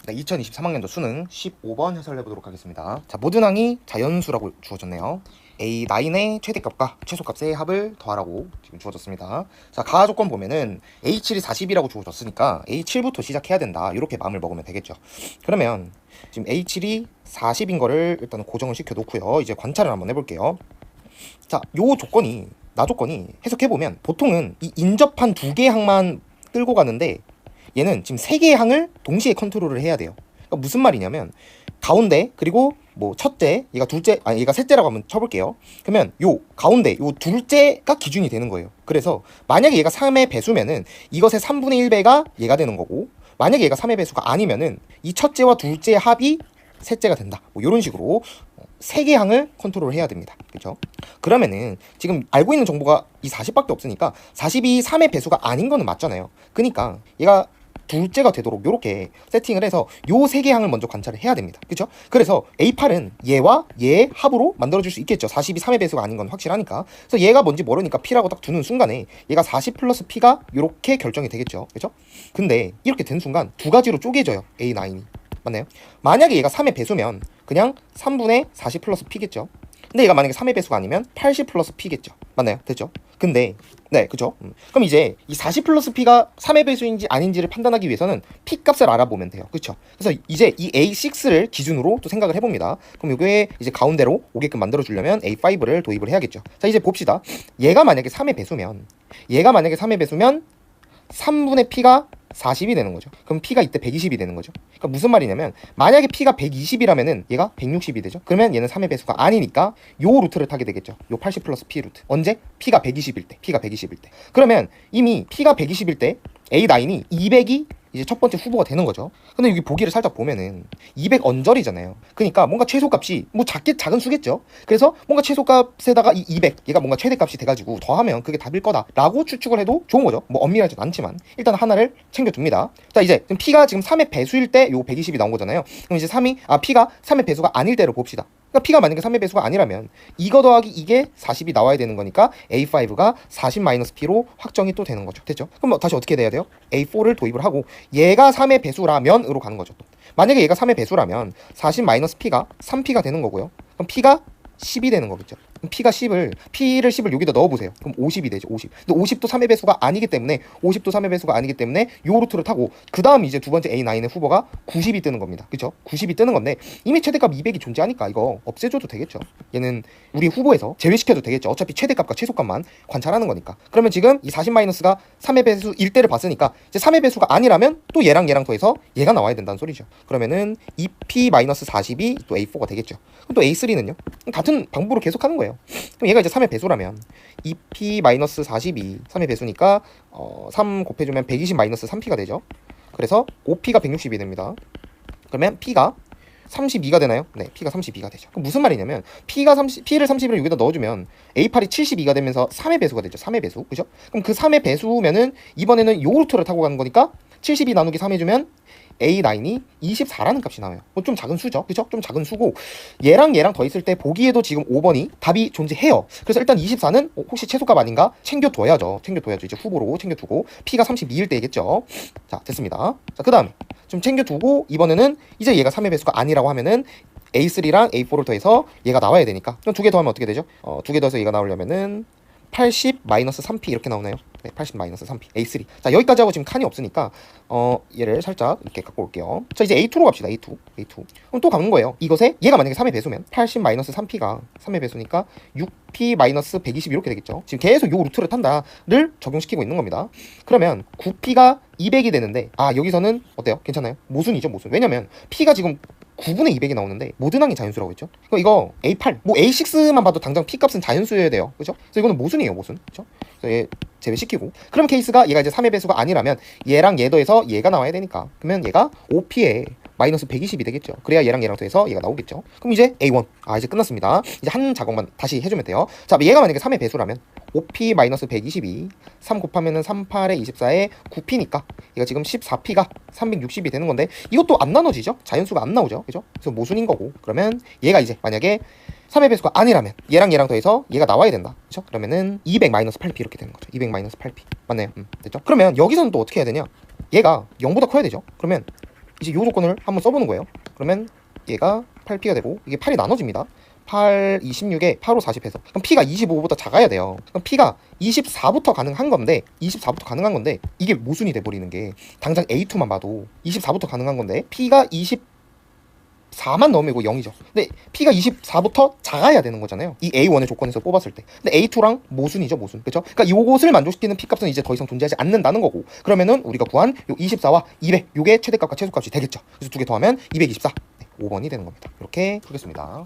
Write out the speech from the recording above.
네, 2023학년도 수능 15번 해설을 해보도록 하겠습니다. 자, 모든 항이 자연수라고 주어졌네요. A9의 최대값과 최소값의 합을 더하라고 지금 주어졌습니다. 자, 가하 조건 보면은 A7이 40이라고 주어졌으니까 A7부터 시작해야 된다. 이렇게 마음을 먹으면 되겠죠. 그러면 지금 A7이 40인 거를 일단 고정을 시켜 놓고요. 이제 관찰을 한번 해볼게요. 자, 요 조건이 나 조건이 해석해보면 보통은 이 인접한 두 개의 항만 끌고 가는데 얘는 지금 세 개의 항을 동시에 컨트롤을 해야 돼요. 그러니까 무슨 말이냐면 가운데 그리고 뭐 첫째, 얘가 둘째, 아니 얘가 셋째라고 한번 쳐볼게요. 그러면 요 가운데 요 둘째가 기준이 되는 거예요. 그래서 만약에 얘가 3의 배수면은 이것의 3분의 1배가 얘가 되는 거고, 만약에 얘가 3의 배수가 아니면은 이 첫째와 둘째의 합이 셋째가 된다. 뭐 이런 식으로 세 개 항을 컨트롤 해야 됩니다. 그렇죠? 그러면은 지금 알고 있는 정보가 이 40밖에 없으니까 40이 3의 배수가 아닌 거는 맞잖아요. 그러니까 얘가 둘째가 되도록 이렇게 세팅을 해서 요 세 개 항을 먼저 관찰을 해야 됩니다. 그렇죠? 그래서 A8은 얘와 얘의 합으로 만들어줄 수 있겠죠. 40이 3의 배수가 아닌 건 확실하니까. 그래서 얘가 뭔지 모르니까 P라고 딱 두는 순간에 얘가 40 플러스 P가 이렇게 결정이 되겠죠. 그렇죠? 근데 이렇게 된 순간 두 가지로 쪼개져요. A9이. 맞나요? 만약에 얘가 3의 배수면 그냥 3분의 40 플러스 P겠죠. 근데 얘가 만약에 3의 배수가 아니면 80 플러스 P겠죠. 맞나요? 됐죠? 근데 네, 그죠? 그럼 이제 이 40 플러스 P가 3의 배수인지 아닌지를 판단하기 위해서는 P 값을 알아보면 돼요. 그렇죠? 그래서 이제 이 A6를 기준으로 또 생각을 해봅니다. 그럼 이게 이제 가운데로 오게끔 만들어주려면 A5를 도입을 해야겠죠. 자, 이제 봅시다. 얘가 만약에 3의 배수면 3분의 P가 40이 되는 거죠. 그럼 P가 이때 120이 되는 거죠. 그러니까 무슨 말이냐면 만약에 P가 120이라면은 얘가 160이 되죠. 그러면 얘는 3의 배수가 아니니까 요 루트를 타게 되겠죠. 요 80 플러스 P 루트. 언제? P가 120일 때. P가 120일 때. 그러면 이미 P가 120일 때 A9이 200이 이제 첫 번째 후보가 되는 거죠. 근데 여기 보기를 살짝 보면은 200 언저리잖아요. 그러니까 뭔가 최소값이 뭐 작은 수겠죠. 그래서 뭔가 최소값에다가 이 200, 얘가 뭔가 최대값이 돼가지고 더하면 그게 답일 거다라고 추측을 해도 좋은 거죠. 뭐 엄밀하지는 않지만 일단 하나를 챙겨둡니다. 자, 이제 지금 P가 지금 3의 배수일 때 요 120이 나온 거잖아요. 그럼 이제 P가 3의 배수가 아닐 때로 봅시다. 그러니까 P가 만약에 3의 배수가 아니라면 이거 더하기 이게 40이 나와야 되는 거니까 A5가 40-P로 확정이 또 되는 거죠. 됐죠? 그럼 뭐 다시 어떻게 돼야 돼요? A4를 도입을 하고 얘가 3의 배수라면으로 가는 거죠. 만약에 얘가 3의 배수라면 40-P가 3P가 되는 거고요. 그럼 P가 10이 되는 거겠죠. 그럼 P를 10을 여기다 넣어보세요. 그럼 50이 되죠. 50. 근데 50도 3의 배수가 아니기 때문에 요 루트를 타고 그 다음 이제 두 번째 A9의 후보가 90이 뜨는 겁니다. 그쵸? 90이 뜨는 건데 이미 최대값 200이 존재하니까 이거 없애줘도 되겠죠. 얘는 우리 후보에서 제외시켜도 되겠죠. 어차피 최대값과 최소값만 관찰하는 거니까. 그러면 지금 이 40-가 3의 배수일 때를 봤으니까 이제 3의 배수가 아니라면 또 얘랑 더해서 얘가 나와야 된다는 소리죠. 그러면은 2P-40이 또 A4가 되겠죠. 그럼 또 A3는요? 같은 방법으로 계속 하는 거예요. 그럼 얘가 이제 3의 배수라면 2P-40이 3의 배수니까 3 곱해주면 120-3P가 되죠. 그래서 5P가 160이 됩니다. 그러면 P가 32가 되나요? 네, P가 32가 되죠. 그럼 무슨 말이냐면 P를 30을 여기다 넣어주면 A8이 72가 되면서 3의 배수가 되죠. 3의 배수. 그죠? 그럼 그 3의 배수면은 이번에는 요 루트를 타고 가는 거니까 72 나누기 3 해주면 A9이 24라는 값이 나와요. 좀 작은 수죠. 그죠? 좀 작은 수고 얘랑 더했을 때 보기에도 지금 5번이 답이 존재해요. 그래서 일단 24는 혹시 최소값 아닌가? 챙겨둬야죠. 이제 후보로 챙겨두고 P가 32일 때겠죠. 자, 됐습니다. 자, 그 다음에 좀 챙겨두고 이번에는 이제 얘가 3의 배수가 아니라고 하면은 A3랑 A4를 더해서 얘가 나와야 되니까 그럼 두 개 더하면 어떻게 되죠? 두 개 더해서 얘가 나오려면은 80-3P 이렇게 나오나요? 네, 80-3P A3. 자, 여기까지 하고 지금 칸이 없으니까 얘를 살짝 이렇게 갖고 올게요. 자, 이제 A2로 갑시다. A2. 그럼 또 가는 거예요. 이것에 얘가 만약에 3의 배수면 80-3P가 3의 배수니까 6P-120 이렇게 되겠죠. 지금 계속 요 루트를 탄다를 적용시키고 있는 겁니다. 그러면 9P가 200이 되는데 여기서는 어때요? 괜찮아요? 모순이죠, 모순. 왜냐면 P가 지금 9분의 200이 나오는데 모든 항이 자연수라고 했죠. 그럼 이거 A8, 뭐 A6만 봐도 당장 P 값은 자연수여야 돼요. 그죠? 그래서 이거는 모순이에요, 모순. 그죠? 그래서 얘 제외시키고. 그럼 케이스가 얘가 이제 3의 배수가 아니라면 얘랑 얘 더해서 얘가 나와야 되니까. 그러면 얘가 5P에 마이너스 120이 되겠죠. 그래야 얘랑 더해서 얘가 나오겠죠. 그럼 이제 A1. 이제 끝났습니다. 이제 한 작업만 다시 해주면 돼요. 자, 얘가 만약에 3의 배수라면 5P-120이 3 곱하면은 38에 24에 9P니까 얘가 지금 14P가 360이 되는 건데 이것도 안 나눠지죠? 자연수가 안 나오죠. 그죠? 그래서 모순인 거고. 그러면 얘가 이제 만약에 3의 배수가 아니라면 얘랑 더해서 얘가 나와야 된다. 그죠? 그러면은 200-8P 이렇게 되는 거죠. 200-8P. 맞나요? 됐죠? 그러면 여기서는 또 어떻게 해야 되냐? 얘가 0보다 커야 되죠? 그러면 이제 요 조건을 한번 써보는 거예요. 그러면 얘가 8P가 되고 이게 8이 나눠집니다. 8, 26에 8, 5, 40 해서 그럼 P가 25보다 작아야 돼요. 그럼 P가 24부터 가능한 건데 이게 모순이 돼버리는 게 당장 A2만 봐도 24부터 가능한 건데 P가 24만 넣으면 이거 0이죠. 근데 P가 24부터 작아야 되는 거잖아요. 이 A1의 조건에서 뽑았을 때. 근데 A2랑 모순이죠, 모순. 그렇죠? 그러니까 요것을 만족시키는 P 값은 이제 더 이상 존재하지 않는다는 거고. 그러면은 우리가 구한 요 24와 200 요게 최대값과 최소값이 되겠죠. 그래서 두 개 더하면 224. 네, 5번이 되는 겁니다. 이렇게 풀겠습니다.